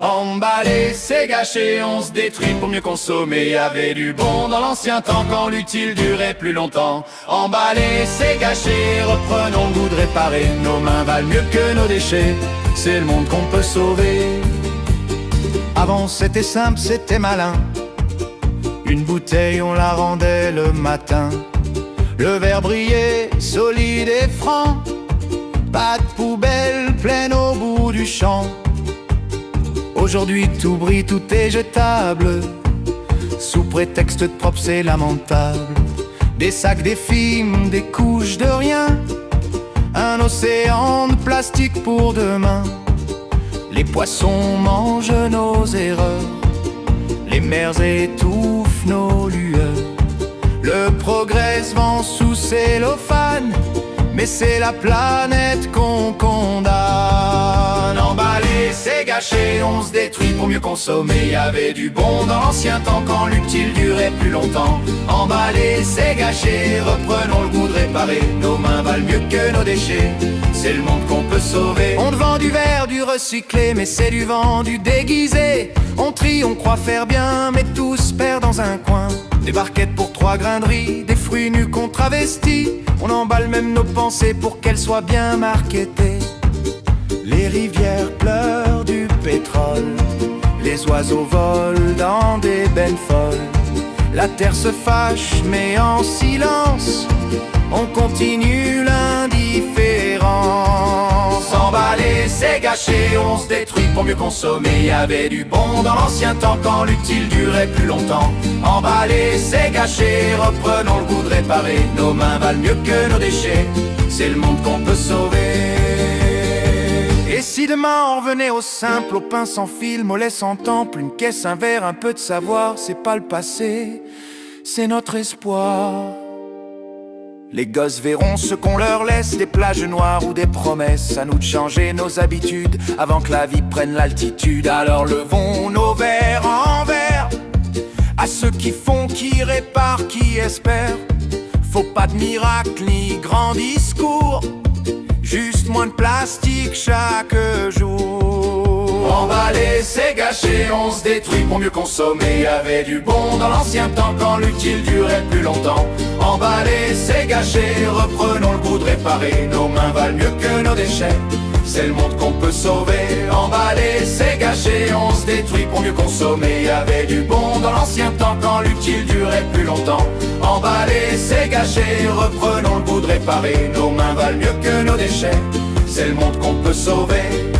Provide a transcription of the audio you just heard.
Emballé, c'est gâché, on se détruit pour mieux consommer. Y avait du bon dans l'ancien temps quand l'utile durait plus longtemps. Emballé, c'est gâché, reprenons le goût de réparer. Nos mains valent mieux que nos déchets, c'est le monde qu'on peut sauver. Avant c'était simple, c'était malin. Une bouteille on la rendait le matin. Le verre brillait, solide et franc. Pas de poubelle pleine au bout du champ. Aujourd'hui tout brille, tout est jetable. Sous prétexte de propre c'est lamentable. Des sacs, des films, des couches de rien. Un océan de plastique pour demain. Les poissons mangent nos erreurs. Les mers étouffent nos lueurs. Le progrès se vend sous cellophane, mais c'est la planète qu'on condamne. Emballé, c'est gâché, on se détruit pour mieux consommer. Y avait du bon dans l'ancien temps quand l'utile durait plus longtemps. Emballé, c'est gâché, reprenons le goût de réparer. Nos mains valent mieux que nos déchets, c'est le monde qu'on peut sauver. On te vend du verre, du recyclé, mais c'est du vendu déguisé. On trie, on croit faire bien, mais tout se perd dans un coin. Des barquettes pour 3 grains de riz, des fruits nus qu'on travestit. On emballe même nos pensées pour qu'elles soient bien marketées. Les rivières pleurent du pétrole, les oiseaux volent dans des bennes folles. La terre se fâche mais en silence, on continue l'indifférence. Emballé, c'est gâché, on se détruit pour mieux consommer. Y avait du bon dans l'ancien temps quand l'utile durait plus longtemps. Emballé, c'est gâché, reprenons le goût de réparer. Nos mains valent mieux que nos déchets, c'est le monde qu'on peut sauver. Et si demain on revenait au simple, au pain sans fil, au lait sans temple, une caisse, un verre, un peu de savoir, c'est pas le passé, c'est notre espoir. Les gosses verront ce qu'on leur laisse, des plages noires ou des promesses. À nous de changer nos habitudes avant que la vie prenne l'altitude. Alors levons nos verres en verre à ceux qui font, qui réparent, qui espèrent. Faut pas de miracle ni grand discours, juste moins de plastique chaque jour. Emballé, c'est gâché, on se détruit pour mieux consommer. Y avait du bon dans l'ancien temps quand l'utile durait plus longtemps. Emballé, c'est gâché, reprenons le goût de réparer. Nos mains valent mieux que nos déchets, c'est le monde qu'on peut sauver. Emballé, c'est gâché, on se détruit pour mieux consommer. Y avait du bon dans l'ancien temps quand l'utile durait plus longtemps. Emballé, c'est gâché, reprenons le goût de réparer. Nos mains valent mieux que nos déchets, c'est le monde qu'on peut sauver.